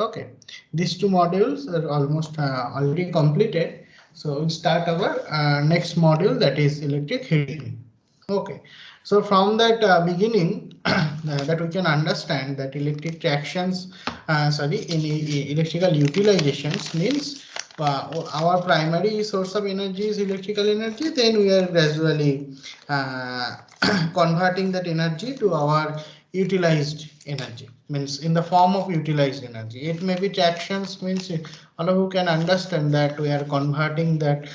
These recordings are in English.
Okay, these two modules are almost already completed. So we'll start our next module, that is electric heating. Okay, so from that beginning that we can understand that electric tractions, electrical utilizations means our primary source of energy is electrical energy. Then we are gradually uh, converting that energy to our utilized energy, means in the form of utilized energy. It may be tractions, means all of you can understand that we are converting that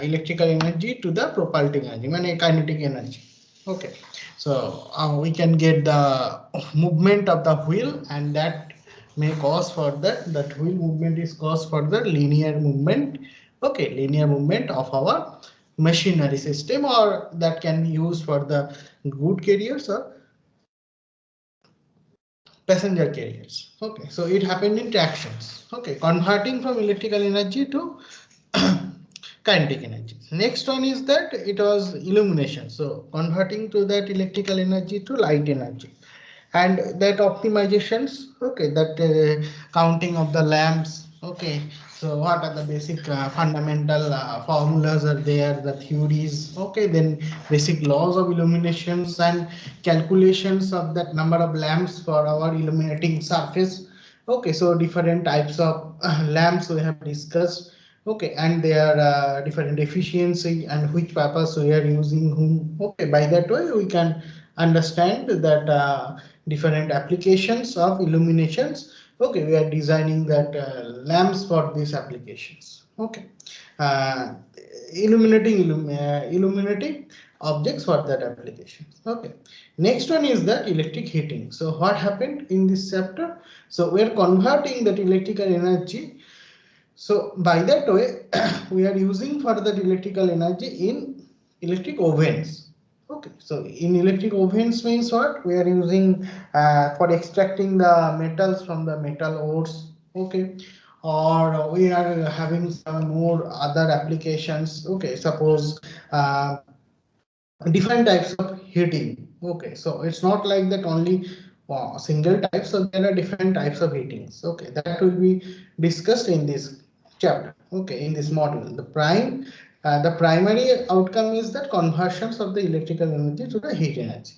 electrical energy to the propulsive energy, meaning kinetic energy. Okay, so we can get the movement of the wheel, and that may cause for that wheel movement is cause for the linear movement. Okay, linear movement of our machinery system, or that can be used for the good carriers or passenger carriers. Okay, so it happened in tractions. Okay, converting from electrical energy to kinetic energy. Next one is that it was illumination. So converting to that electrical energy to light energy, and that optimizations. Okay, that counting of the lamps. Okay, so what are the basic fundamental formulas are there, the theories. Okay, then basic laws of illuminations and calculations of that number of lamps for our illuminating surface. Okay, so different types of lamps we have discussed. Okay, and their different efficiency and which purpose we are using whom. Okay, by that way we can understand that different applications of illuminations. Okay, we are designing that lamps for these applications. Okay, uh, illuminating objects for that application. Okay, next one is that electric heating. So what happened in this chapter? So we are converting that electrical energy. So by that way, we are using for that electrical energy in electric ovens. Okay, so in electric ovens means what? We are using for extracting the metals from the metal ores. Okay, or we are having some more other applications. Okay, suppose different types of heating. Okay, so it's not like that only single type. So there are different types of heatings. Okay, that will be discussed in this chapter. Okay, in this module, the primary outcome is that conversions of the electrical energy to the heat energy.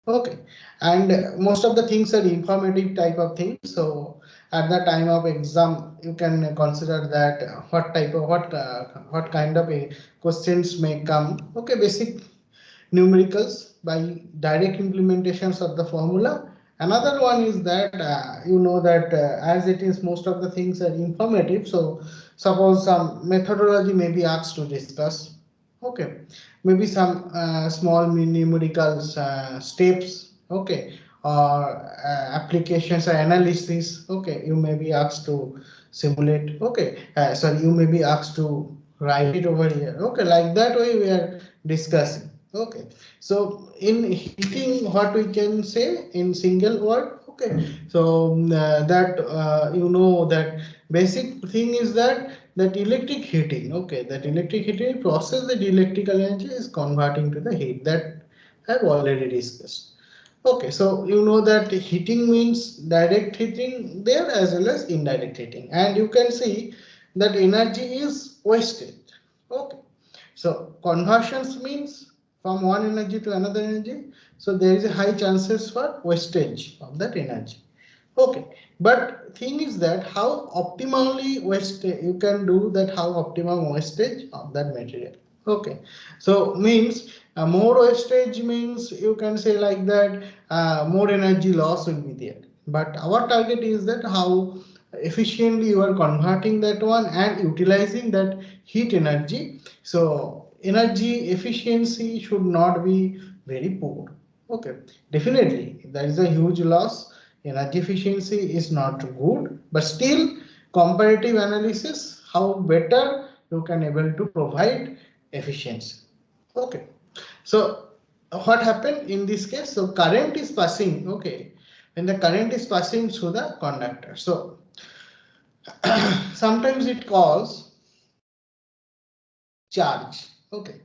Okay, and most of the things are informative type of things. So at the time of exam, you can consider that what type of what kind of a questions may come. Okay, basic numericals by direct implementations of the formula. Another one is that you know that as it is, most of the things are informative. So suppose some methodology may be asked to discuss. Okay, maybe some small numericals steps. Okay, or applications or analysis. Okay, you may be asked to simulate. Okay, sorry, you may be asked to write it over here. Okay, like that way we are discussing. Okay, so in heating, what we can say in single word. Okay, so that you know that basic thing is that electric heating. Okay, that electric heating process, that electrical energy is converting to the heat, that I've already discussed. Okay, so you know that heating means direct heating there as well as indirect heating, and you can see that energy is wasted. Okay, so conversions means from one energy to another energy. So there is a high chances for wastage of that energy. Okay, but thing is that how optimally waste you can do that, how optimum wastage of that material. Okay, so means more wastage means you can say like that more energy loss will be there. But our target is that how efficiently you are converting that one and utilizing that heat energy. So energy efficiency should not be very poor. Okay, definitely there is a huge loss. Energy efficiency is not good, but still comparative analysis how better you can able to provide efficiency. Okay, so what happened in this case? So current is passing. Okay, when the current is passing through the conductor, so sometimes it calls charge. Okay,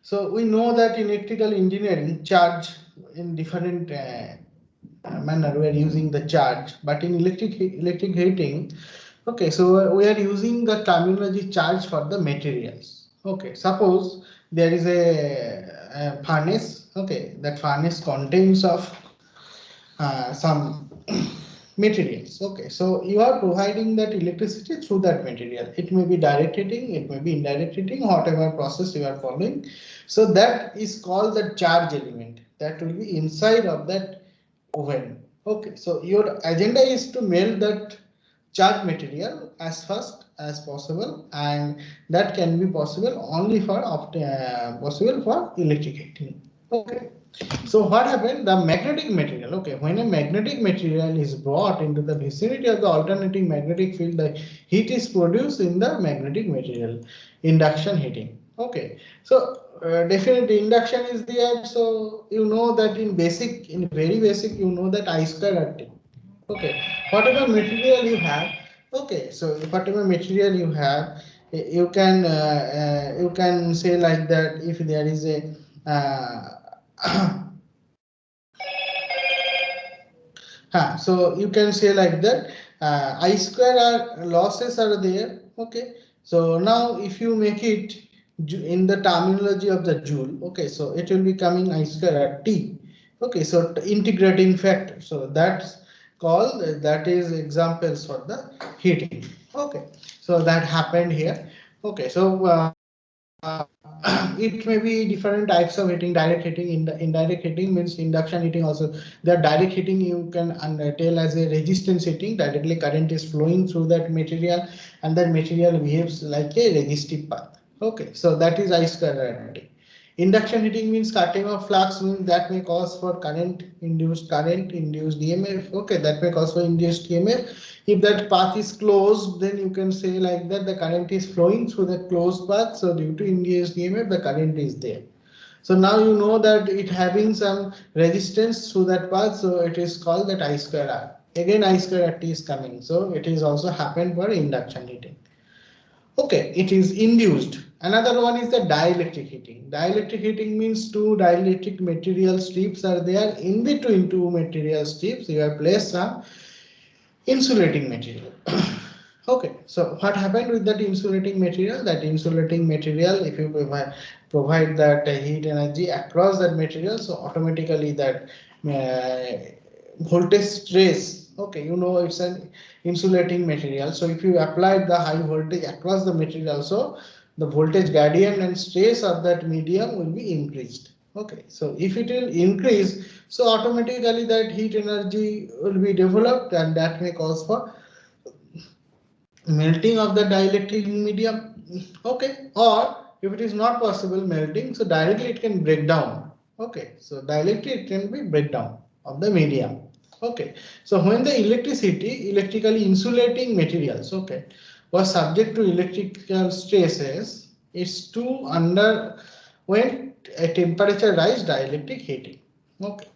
so we know that in electrical engineering charge in different manner we are using the charge, but in electric heating, okay, so we are using the terminology charge for the materials. Okay, suppose there is a furnace. Okay, that furnace contains of some materials. Okay, so you are providing that electricity through that material. It may be direct heating, it may be indirect heating, whatever process you are following. So that is called the charge element that will be inside of that oven. Okay, so your agenda is to melt that charged material as fast as possible, and that can be possible only for possible for electric heating. Okay, so what happened? The magnetic material. Okay, when a magnetic material is brought into the vicinity of the alternating magnetic field, the heat is produced in the magnetic material. Induction heating. Okay, so definitely induction is there. So you know that in very basic, you know that I square R T. Okay, whatever material you have. Okay, so whatever material you have, you can say like that. If there is a so you can say like that, I square are losses are there. Okay, so now if you make it in the terminology of the joule, okay, so it will be coming I square at T. Okay, so integrating factor, so that's called, that is examples for the heating. Okay, so that happened here. Okay, so it may be different types of heating. Direct heating, indirect heating means induction heating also. The direct heating you can tell as a resistance heating. Directly current is flowing through that material, and that material behaves like a resistive path. Okay, so that is I square R T. Induction heating means cutting of flux, means that may cause for current induced EMF. Okay, that may cause for induced EMF. If that path is closed, then you can say like that the current is flowing through the closed path. So due to induced EMF, the current is there. So now you know that it having some resistance through that path. So it is called that I square R. Again, I square R T is coming. So it is also happened for induction heating. Okay, it is induced. Another one is the dielectric heating. Dielectric heating means two dielectric material strips are there. In between two material strips, you have placed some insulating material. Okay, so what happened with that insulating material? That insulating material, if you provide that heat energy across that material, so automatically that voltage trace. Okay, you know it's an insulating material. So if you apply the high voltage across the material, so the voltage gradient and stress of that medium will be increased. Okay, so if it will increase, so automatically that heat energy will be developed, and that may cause for melting of the dielectric medium. Okay, or if it is not possible melting, so directly it can break down. Okay, so dielectric can be breakdown of the medium. Okay, so when the electrically insulating materials, okay, was subject to electrical stresses, it's to under when a temperature rise dielectric heating. Okay,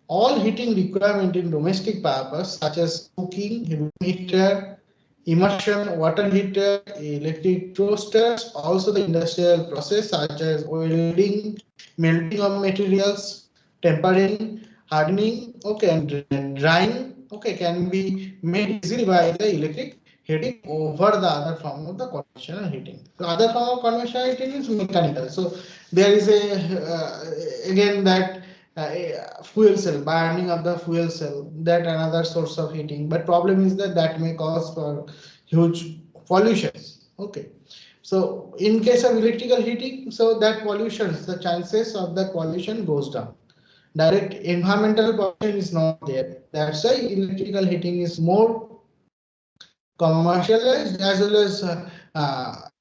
all heating requirement in domestic purpose such as cooking, room heater, immersion, water heater, electric toasters, also the industrial process such as welding, melting of materials, tempering, hardening, okay, and drying, okay, can be made easily by the electric heating over the other form of the conventional heating. The other form of conventional heating is mechanical. So there is a again that fuel cell, burning of the fuel cell, that another source of heating, but problem is that that may cause for huge pollutions. Okay, so in case of electrical heating, so that pollutions, the chances of that pollution goes down. Direct environmental pollution is not there. That's why electrical heating is more commercialized as well as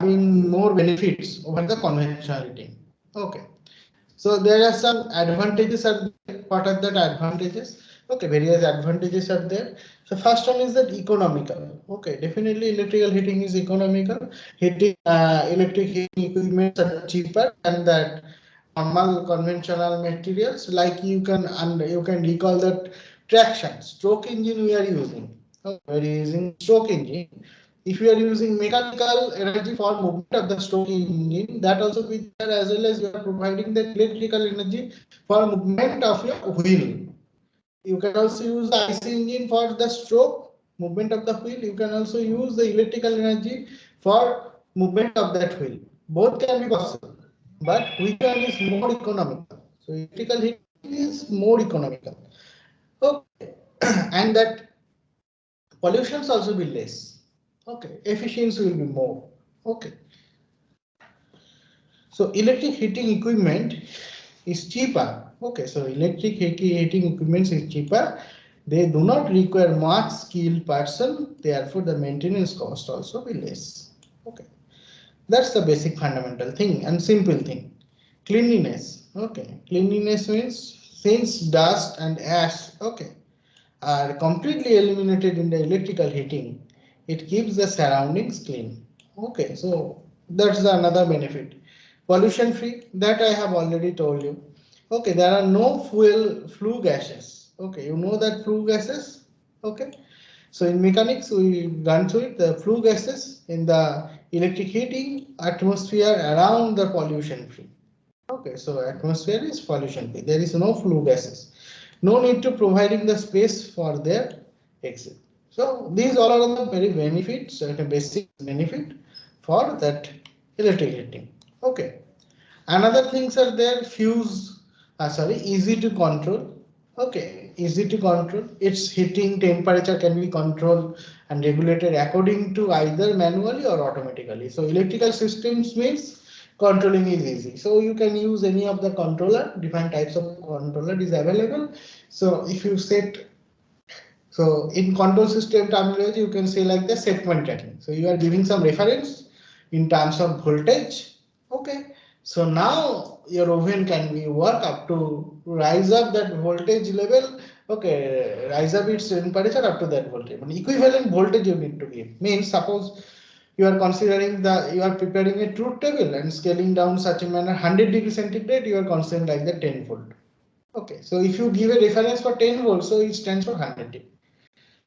having more benefits over the conventional heating. Okay. So there are some advantages are there. What are the advantages? Okay, various advantages are there. So first one is that economical. Okay, definitely electrical heating is economical. Electric heating equipment are cheaper than that normal conventional materials. Like you can recall that traction stroke engine we are using. Okay, we are using stroke engine. If you are using mechanical energy for movement of the stroke engine, that also be there, as well as you are providing the electrical energy for movement of your wheel. You can also use the IC engine for the stroke, movement of the wheel. You can also use the electrical energy for movement of that wheel. Both can be possible, but which one is more economical? So electrical heating is more economical. Okay, and that pollutions also be less. Okay, efficiency will be more. Okay, so electric heating equipment is cheaper. Okay, so electric heating equipment is cheaper. They do not require much skilled person, therefore the maintenance cost also be less. Okay, that's the basic fundamental thing and simple thing. Cleanliness. Okay, cleanliness means since dust and ash, okay, are completely eliminated in the electrical heating, it keeps the surroundings clean. Okay, so that's the another benefit. Pollution free, that I have already told you. Okay, there are no flue gases. Okay, you know that flue gases. Okay, so in mechanics we run through it. The flue gases in the electric heating atmosphere around the pollution free. Okay, so atmosphere is pollution free. There is no flue gases. No need to providing the space for their exit. So these all are the very benefits, basic benefit for that electric heating. Okay. Another things are there, easy to control. Okay, easy to control. Its heating temperature can be controlled and regulated according to either manually or automatically. So electrical systems means controlling is easy. So you can use any of the controller, different types of controller is available. So if you set, so in control system terminology, you can say like the set point tracking. So you are giving some reference in terms of voltage. Okay. So now your oven can be work up to rise up that voltage level. Okay, rise up its temperature up to that voltage. But equivalent voltage you need to give. Means suppose you are considering you are preparing a truth table and scaling down such a manner 100 degree centigrade, you are considering like the 10 volt. Okay, so if you give a reference for 10 volts, so it stands for 100.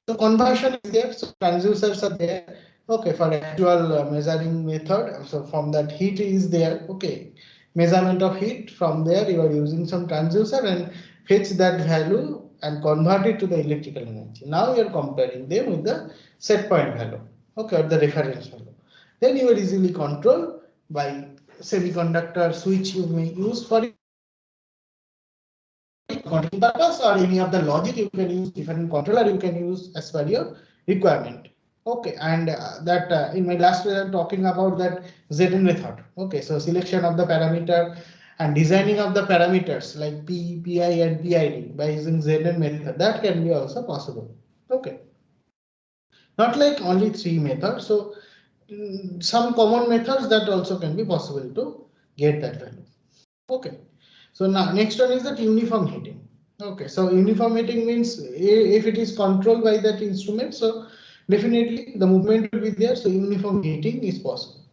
So conversion is there, so transducers are there. Okay, for actual measuring method, so from that heat is there. Okay, measurement of heat, from there you are using some transducer and fetch that value and convert it to the electrical energy. Now you are comparing them with the set point value, okay, or the reference value. Then you are easily controlled by semiconductor switch you may use for controlling purpose, or any of the logic you can use different controller you can use as per your requirement. Okay, and that in my last video I'm talking about that ZN method. Okay, so selection of the parameter and designing of the parameters like P, PI and PID by using ZN method, that can be also possible. Okay, not like only three methods. So some common methods that also can be possible to get that value. Okay, so now next one is that uniform heating. Okay, so uniform heating means if it is controlled by that instrument, so definitely the movement will be there. So uniform heating is possible.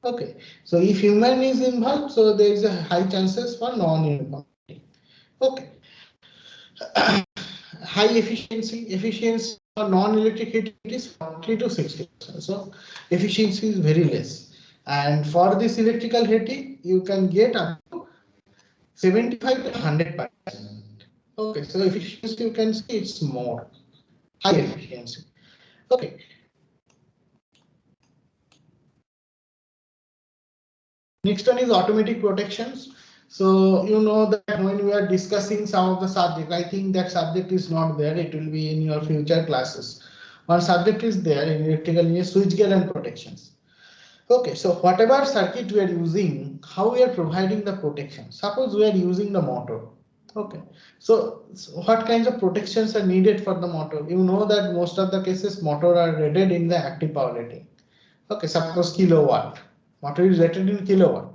Okay, so if human is involved, so there is a high chances for non-uniform heating. Okay, high efficiency for non-electric heating is 40 to 60%. So efficiency is very less. And for this electrical heating, you can get up to 75 to 100%. Okay, so efficiency you can see it's more high efficiency. Okay. Next one is automatic protections. So you know that when we are discussing some of the subject, I think that subject is not there. It will be in your future classes. One subject is there in electrical engineering, switchgear and protections. Okay, so whatever circuit we are using, how we are providing the protection. Suppose we are using the motor. Okay, so what kinds of protections are needed for the motor? You know that most of the cases motor are rated in the active power rating. Okay, suppose kilowatt. Motor is rated in kilowatt.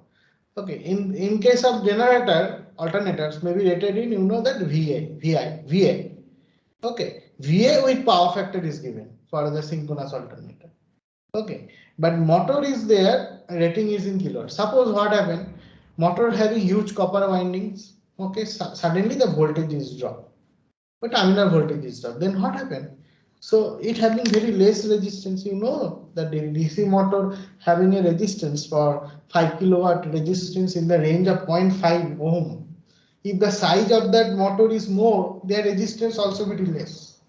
Okay, in case of generator, alternators may be rated in, you know, that VA. Okay, VA with power factor is given for the synchronous alternator. Okay, but motor is there, rating is in kilowatt. Suppose what happened, motor having huge copper windings. Okay, suddenly the voltage is dropped, but terminal voltage is dropped. Then what happened? So it having very less resistance. You know that the DC motor having a resistance for 5 kilowatt resistance in the range of 0.5 ohm. If the size of that motor is more, their resistance also will be less,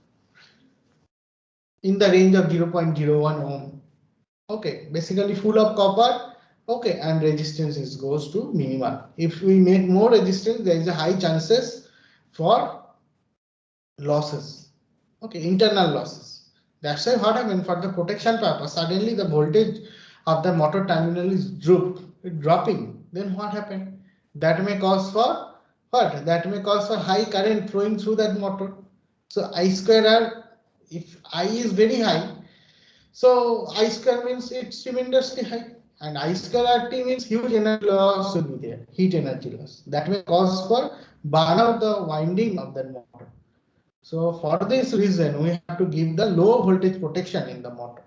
in the range of 0.01 ohm. Okay, basically full of copper. Okay, and resistance is goes to minimal. If we make more resistance, there is a high chances for losses. Okay, internal losses. That's why what happened, for the protection purpose, suddenly the voltage of the motor terminal is dropping. Then what happened? That may cause for what? That may cause for high current flowing through that motor. So I square R, if I is very high, so I square means it's tremendously high, and I square RT means huge energy loss will be there, heat energy loss. That may cause for burn out the winding of the motor. So for this reason, we have to give the low voltage protection in the motor.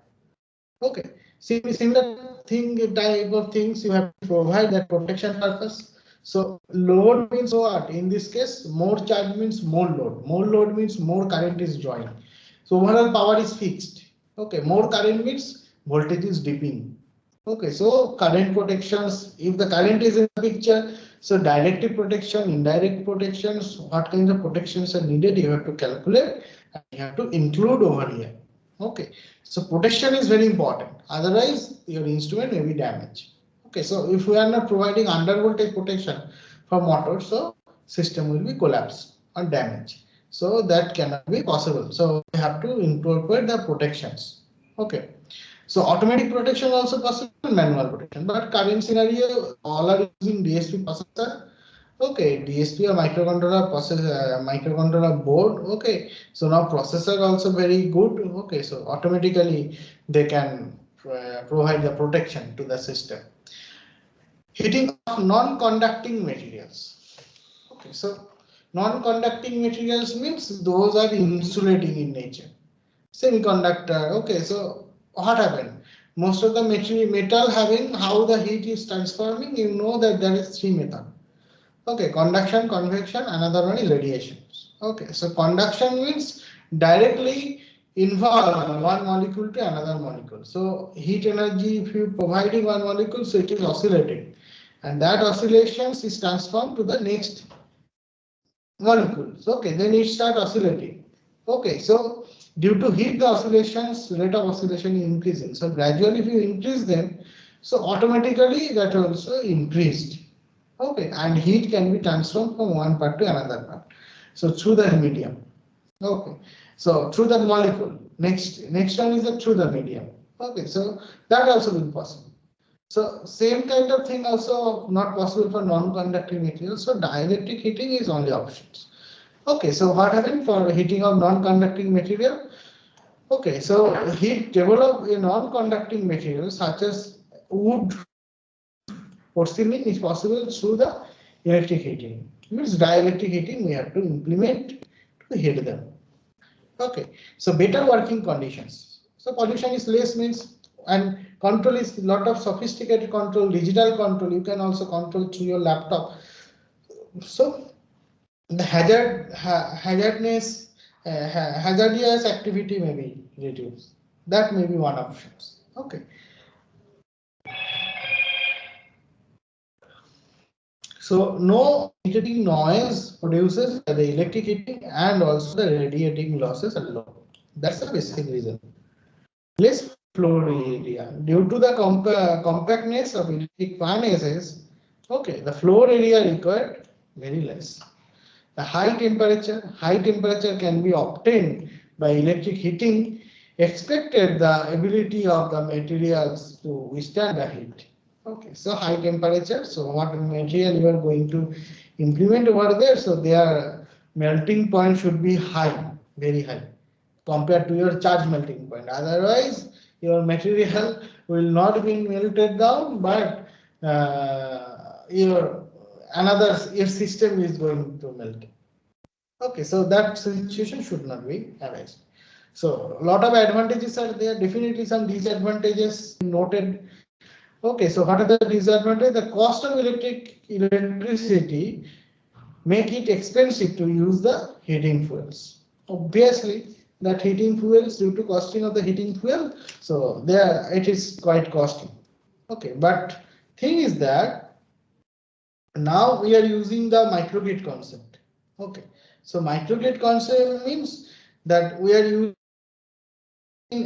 Okay, similar thing type of things you have to provide that protection purpose. So load means what? In this case, more charge means more load. More load means more current is drawing. So overall power is fixed. Okay, more current means voltage is dipping. Okay, so current protections, if the current is in the picture, so directive protection, indirect protections, what kinds of protections are needed, you have to calculate and you have to include over here. Okay, so protection is very important. Otherwise, your instrument may be damaged. Okay, so if we are not providing under voltage protection for motor, so system will be collapsed or damaged. So that cannot be possible. So we have to incorporate the protections. Okay. So automatic protection also possible, manual protection. But current scenario, all are using DSP processor. Okay, DSP or microcontroller processor, microcontroller board. Okay, so now processor also very good. Okay, so automatically they can provide the protection to the system. Heating of non-conducting materials. Okay, so non-conducting materials means those are insulating in nature. Semiconductor. Okay, so what happened? Most of the metal having how the heat is transforming, you know that there is three method. Okay, conduction, convection, another one is radiation. Okay, so conduction means directly involve one molecule to another molecule. So heat energy, if you providing one molecule, so it is oscillating, and that oscillations is transformed to the next molecules. Okay, then it start oscillating. Okay, so due to heat, the oscillations, rate of oscillation is increasing. So gradually, if you increase them, so automatically that also increased. Okay, and heat can be transformed from one part to another part. So through the medium. Okay, so through the molecule. Next one is the through the medium. Okay, so that also will be possible. So same kind of thing also not possible for non-conducting materials. So dielectric heating is only options. Okay, so what happened for heating of non-conducting material? Okay, so heat develop a non-conducting material such as wood, porcelain is possible through the electric heating. Means dielectric heating we have to implement to heat them. Okay, so better working conditions. So pollution is less means, and control is lot of sophisticated control, digital control. You can also control through your laptop. So the hazardous activity may be reduced. That may be one option. Okay. So no irritating noise produces by the electric heating, and also the radiating losses are low. That's the basic reason. Less floor area due to the compactness of electric furnaces. Okay, the floor area required very less. The high temperature can be obtained by electric heating. Expected the ability of the materials to withstand the heat. Okay, so high temperature. So what material you are going to implement over there? So their melting point should be high, very high, compared to your charge melting point. Otherwise, your material will not be melted down, but your system is going to melt. Okay, so that situation should not be arise. So a lot of advantages are there. Definitely some disadvantages noted. Okay, so what are the disadvantages? The cost of electricity make it expensive to use the heating fuels. Obviously, that heating fuels due to costing of the heating fuel, so there it is quite costly. Okay, but thing is that Now we are using the microgrid concept. Okay, so microgrid concept means that we are using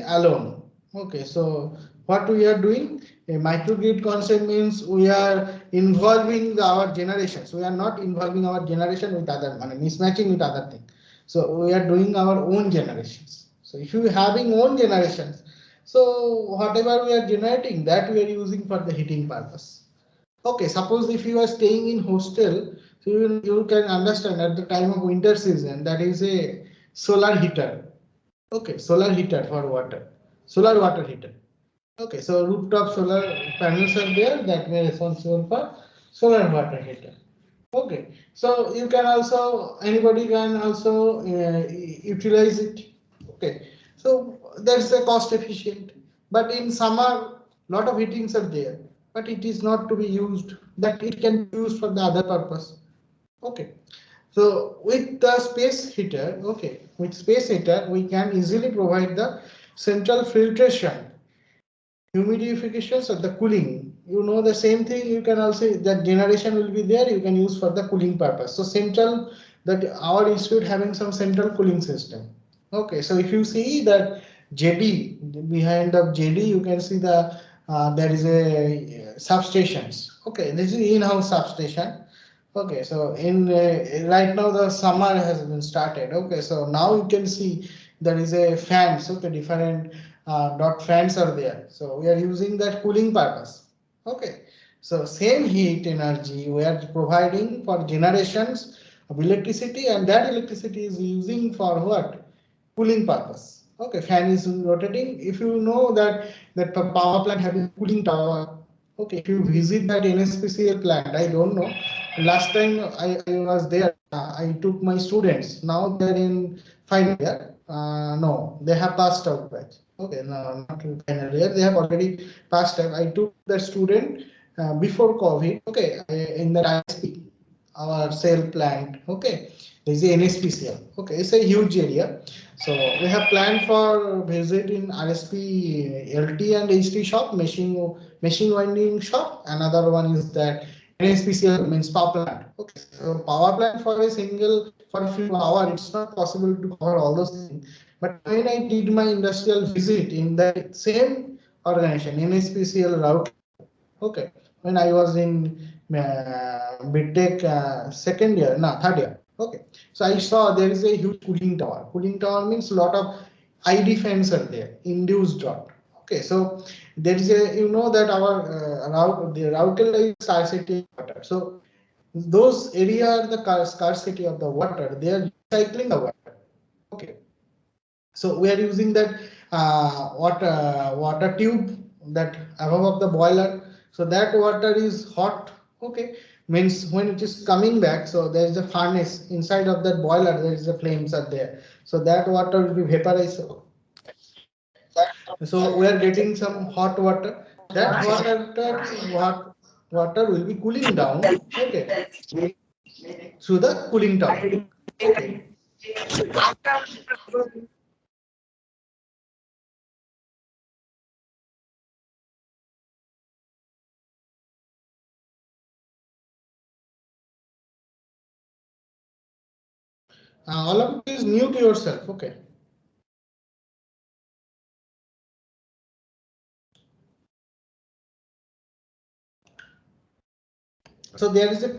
alone. Okay, so what we are doing, a microgrid concept means we are involving our generations. We are not involving our generation with other, mismatching with other thing. So we are doing our own generations. So if you having own generations, so whatever we are generating, that we are using for the heating purpose. Okay, suppose if you are staying in hostel, so you can understand at the time of winter season, that is a solar heater. Okay, solar heater for water, solar water heater. Okay, so rooftop solar panels are there that were responsible for solar water heater. Okay, so you can also, anybody can also utilize it. Okay, so that's the cost efficient. But in summer, lot of heatings are there, but it is not to be used. That it can be used for the other purpose. Okay, so with the space heater, okay, with space heater, we can easily provide the central filtration, humidifications, or the cooling. You know the same thing. You can also, that generation will be there. You can use for the cooling purpose. So central, that our institute having some central cooling system. Okay, so if you see that JD, behind the JD, you can see the there is a substations. Okay, this is in-house substation. Okay, so in right now the summer has been started. Okay, so now you can see there is a fans. Okay, different dot fans are there. So we are using that cooling purpose. Okay, so same heat energy we are providing for generations of electricity, and that electricity is using for what? Cooling purpose. Okay, fan is rotating. If you know that power plant having cooling tower. Okay, if you visit that NSPCL plant, I don't know. Last time I was there, I took my students. Now they are in final year. No, they have passed out batch. Okay, no, not in final year. They have already passed out. I took the student before COVID. Okay, in the ISP, our cell plant. Okay, there is a NSPCL. Okay, it's a huge area. So we have planned for visit in RSP LT and HT shop, machine winding shop. Another one is that NSPCL means power plant. Okay, so power plant for a single for a few hours, it's not possible to cover all those things. But when I did my industrial visit in the same organization, NSPCL route, okay, when I was in midtech second year, no, third year. Okay, so I saw there is a huge cooling tower. Cooling tower means a lot of ID fans are there, induced draught. Okay, so there is a, you know that our the router is scarcity of water. So those area are the scarcity of the water. They are recycling the water. Okay, so we are using that water tube that above of the boiler. So that water is hot. Okay, means when it is coming back, so there is a furnace inside of that boiler. There is a flames are there. So that water will be vaporized. So we are getting some hot water. That water will be cooling down. Okay, through the cooling tower. Okay. All of it is new to yourself. Okay. So there is a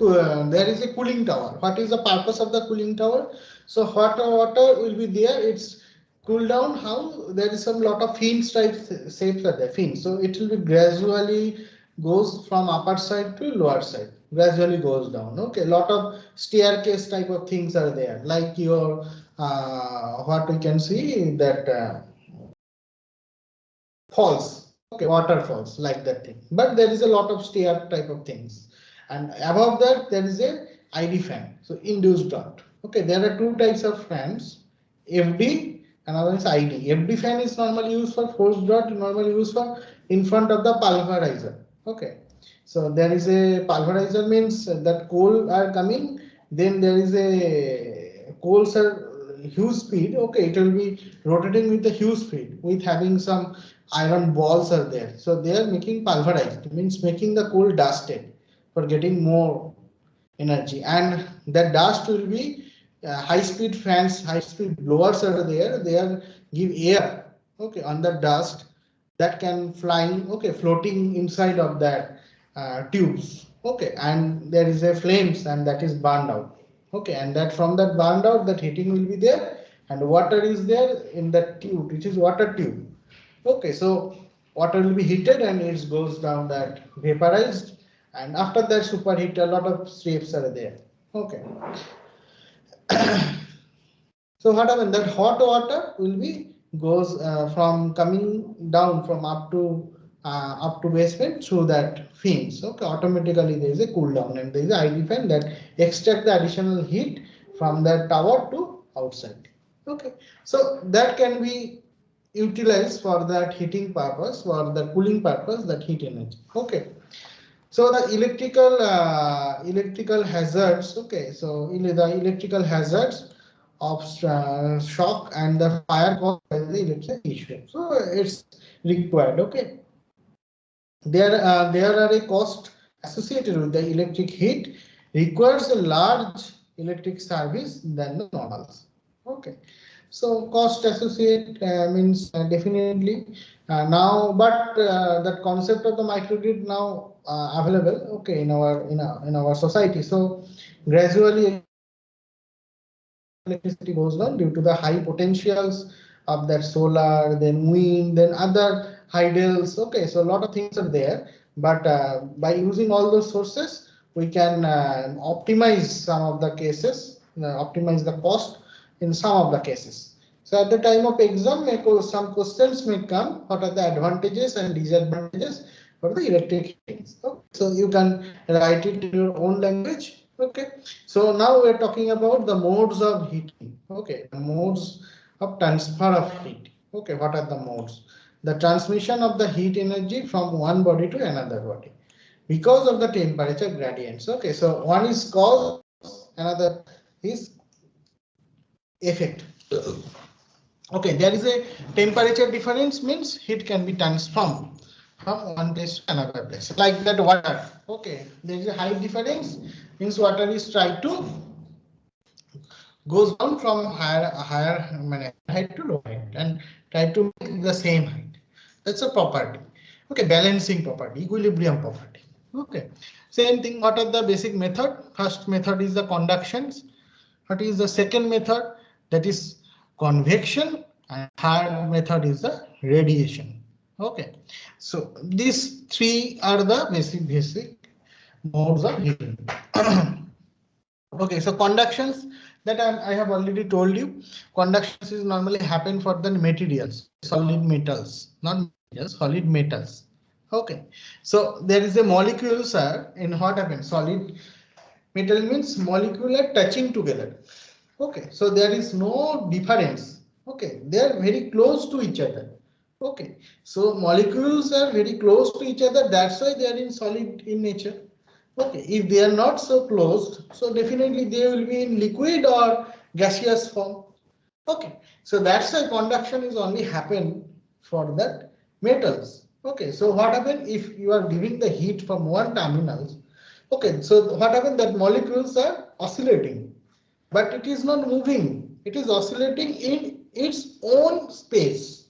cooling tower. What is the purpose of the cooling tower? So hot water will be there. It's cool down. How there is some lot of fins type shapes are there. Fins. So it will be gradually goes from upper side to lower side. Gradually goes down. Okay. Lot of staircase type of things are there. Like your what we can see that. Falls, okay, waterfalls like that thing. But there is a lot of stair type of things, and above that there is a ID fan, so induced dot. Okay, there are two types of fans, FD, another is ID. FD fan is normally used for forced dot, normally used for in front of the pulverizer. Okay, so there is a pulverizer means that coal are coming, then there is a coals are huge speed. Okay, it will be rotating with the huge speed with having some iron balls are there. So they are making pulverized, means making the coal dusted for getting more. energy, and the dust will be high speed fans, high speed blowers are there. They are give air, okay, on the dust that can flying, okay, floating inside of that tubes, okay, and there is a flames and that is burned out, okay, and that from that burned out that heating will be there, and water is there in that tube, which is water tube, okay. So water will be heated and it goes down that vaporized, and after that superheat a lot of steps are there, okay. So what happens, that hot water will be goes from coming down from up to basement through that fins, okay. Automatically there is a cool down and there is a IV fan that extract the additional heat from the tower to outside, okay. So that can be utilized for that heating purpose, for the cooling purpose, that heat energy, okay. So the electrical hazards, okay. So the electrical hazards of shock and the fire caused by the electric issue. So it's required, okay. There are a cost associated with the electric heat, requires a large electric service than the normals, okay. So cost associate means definitely now, but that concept of the microgrid now available, okay, in our society. So gradually electricity goes down due to the high potentials of that solar, then wind, then other hydels, okay. So a lot of things are there, but by using all those sources we can optimize some of the cases, optimize the cost in some of the cases. So at the time of exam, some questions may come, what are the advantages and disadvantages for the electric heatings, okay. So you can write it in your own language, okay. So now we're talking about the modes of heating, okay, the modes of transfer of heat, okay. What are the modes? The transmission of the heat energy from one body to another body because of the temperature gradients, okay. So one is cause, another is effect, okay. There is a temperature difference, means heat can be transformed from one place to another place, like that water, okay. There is a height difference, means water is tried to goes down from higher height to low height and try to make the same height. That's a property, okay. Balancing property, equilibrium property, okay. Same thing, what are the basic method? First method is the conductions. What is the second method? That is convection, and third method is the radiation, okay. So these three are the basic modes of heating. Okay, so conductions, that I have already told you. Conductions is normally happen for the materials, solid metals, not materials, solid metals. Okay, so there is a molecules are in what happens. Solid metal means molecular touching together. Okay, so there is no difference. Okay, they are very close to each other. Okay, so molecules are very close to each other. That's why they are in solid in nature. Okay, if they are not so closed, so definitely they will be in liquid or gaseous form. Okay, so that's why conduction is only happen for that metals. Okay, so what happen if you are giving the heat from one terminals? Okay, so what happen, that molecules are oscillating, but it is not moving. It is oscillating in its own space.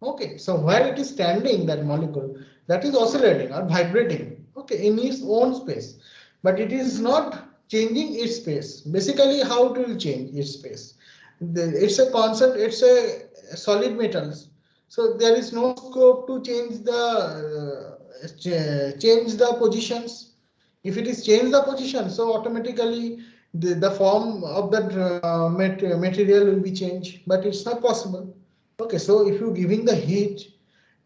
Okay, so where it is standing, that molecule, that is oscillating or vibrating, okay, in its own space, but it is not changing its space. Basically, how it will change its space? It's a constant, it's a solid metals, so there is no scope to change the positions. If it is change the position, so automatically the form of that material will be changed, but it's not possible. Okay, so if you're giving the heat,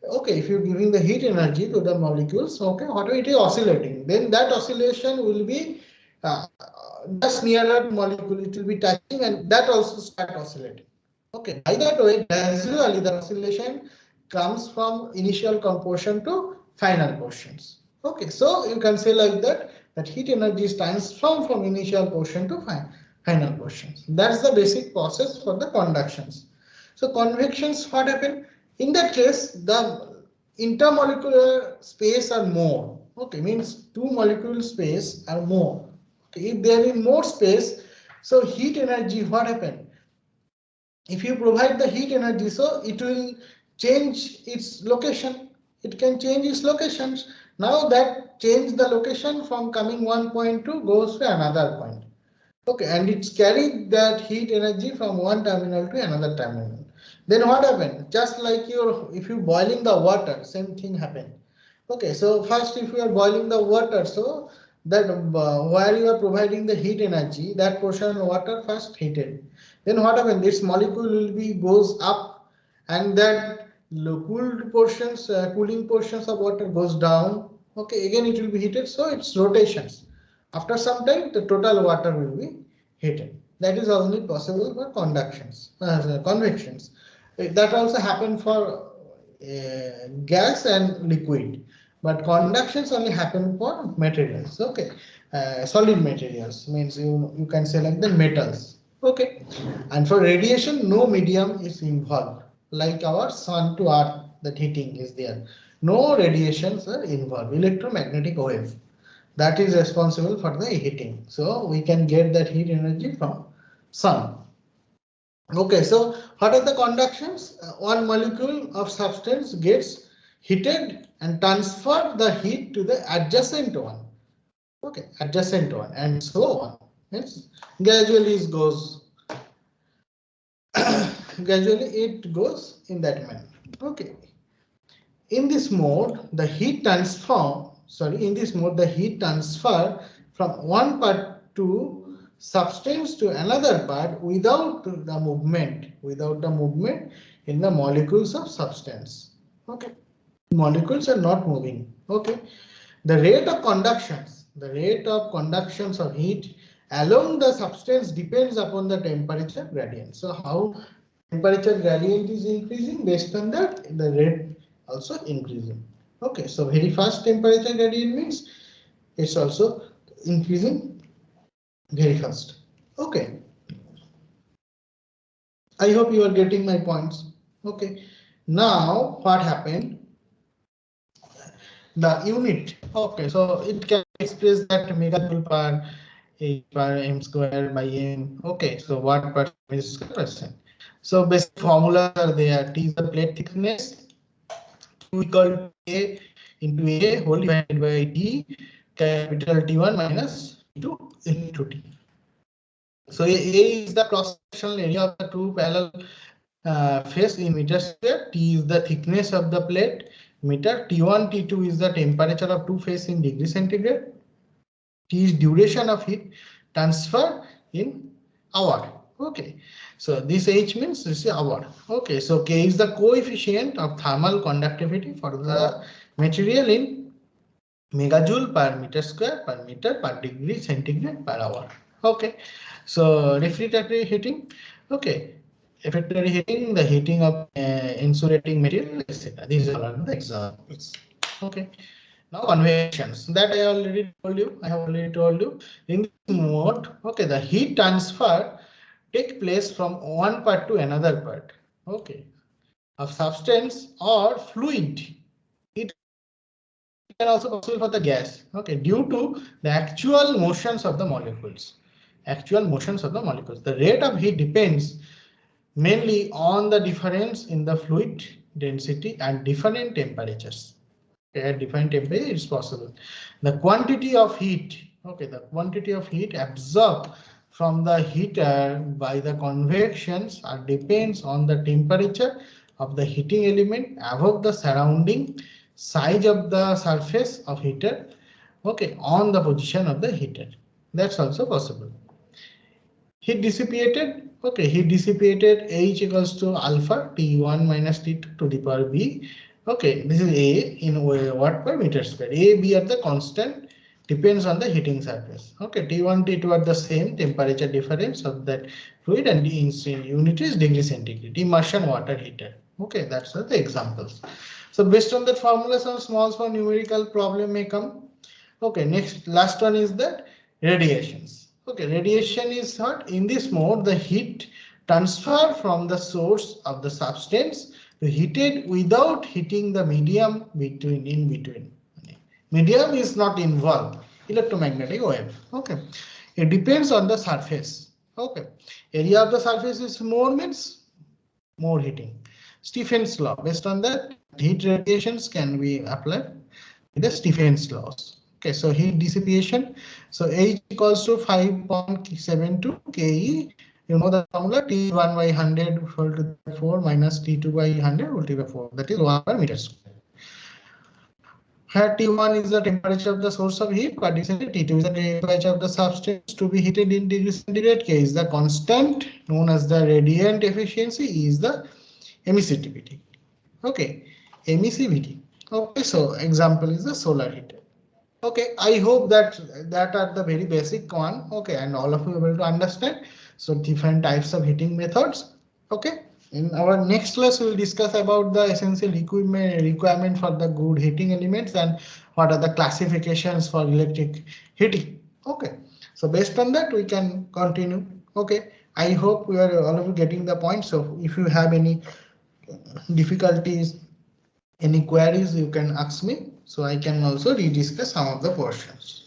okay, if you're giving the heat energy to the molecules, okay, whatever it is oscillating, then that oscillation will be just nearer molecule, it will be touching and that also start oscillating. Okay, by that way, gradually the oscillation comes from initial portion to final portions. Okay, so you can say like that, that heat energy is transformed from initial portion to final portions. That's the basic process for the conductions. So convections, what happen? In that case, the intermolecular space are more. Okay, means two molecule space are more. If they are in more space, so heat energy, what happened? If you provide the heat energy, so it will change its location. It can change its locations. Now that change the location from coming one point to goes to another point. Okay, and it's carried that heat energy from one terminal to another terminal. Then what happened? Just like if you boiling the water, same thing happened. Okay, so first if you are boiling the water, so that where you are providing the heat energy, that portion of water first heated. Then what happened? This molecule will be goes up, and that cooled portions, cooling portions of water goes down. Okay, again it will be heated, so it's rotations. After some time, the total water will be heated. That is only possible for convections. That also happen for gas and liquid, but conductions only happen for materials. Okay, solid materials means you can say like the metals. Okay, and for radiation, no medium is involved. Like our sun to earth, that heating is there. No radiations are involved. Electromagnetic wave that is responsible for the heating. So we can get that heat energy from sun. Okay, so what are the conductions? One molecule of substance gets heated and transfer the heat to the adjacent one. Okay, adjacent one and so on. Yes, gradually it goes. Gradually it goes in that manner. Okay. In this mode, the heat transfer from one part to substance to another part without the movement in the molecules of substance. Okay, molecules are not moving. Okay, the rate of conductions of heat along the substance depends upon the temperature gradient. So how temperature gradient is increasing, based on that the rate also increasing. Okay, so very fast temperature gradient means it's also increasing very fast. Okay, I hope you are getting my points. Okay, now what happened? The unit. Okay, so it can express that megajoule per m square by m. Okay, so watt per square percent. So basic formulas are there. T is the plate thickness, Q equal to A into A whole divided by T, capital T1 minus T2 into T. So A is the cross-sectional area of the two parallel face in meter square. T is the thickness of the plate meter. T1, T2 is the temperature of two face in degree centigrade. T is duration of heat transfer in hour. Okay, so this H means this is hour. Okay, so K is the coefficient of thermal conductivity for the material in megajoule per meter square per meter per degree centigrade per hour. Okay, so refractory heating. Okay, effective heating, the heating of insulating material, etc. These are the examples. Okay. Now convections that I have already told you in this mode. Okay, the heat transfer take place from one part to another part. Okay, of substance or fluid. It can also possible for the gas. Okay, due to the actual motions of the molecules. The rate of heat depends mainly on the difference in the fluid density and different temperatures. At different temperature it's possible. The quantity of heat, okay, the quantity of heat absorbed from the heater by the convections depends on the temperature of the heating element above the surrounding size of the surface of heater, okay, on the position of the heater. That's also possible. Heat dissipated, okay, heat dissipated H equals to alpha T1 minus T2 to the power B. Okay, this is A in watt per meter square. A, B are the constant, depends on the heating surface. Okay, T1, T2 are the same temperature difference of that fluid, and the unit is degree centigrade. Immersion water heater. Okay, that's the examples. So based on that formula, some small numerical problem may come. Okay, next last one is that radiations. Okay, radiation is what? In this mode, the heat transfer from the source of the substance to heated without hitting the medium in between. Medium is not involved. Electromagnetic wave. Okay. It depends on the surface. Okay, area of the surface is more means more heating. Stephen's law, based on that, heat radiations can be applied with the Stephen's laws. Okay, so heat dissipation. So H equals to 5.72 KE. You know the formula, T1 by 100 whole to the 4 minus T2 by 100 whole to the 4. That is 1 per meter square. Here T1 is the temperature of the source of heat, but T2 is the temperature of the substance to be heated in degrees centigrade. K is the constant known as the radiant efficiency, is the emissivity. Okay, emissivity. Okay, so example is the solar heater. Okay, I hope that are the very basic one. Okay, and all of you able to understand. So different types of heating methods. Okay, in our next class we will discuss about the essential requirement for the good heating elements and what are the classifications for electric heating. Okay, so based on that we can continue. Okay, I hope we are all of you getting the point. So if you have any difficulties, any queries, you can ask me, so I can also rediscuss some of the portions.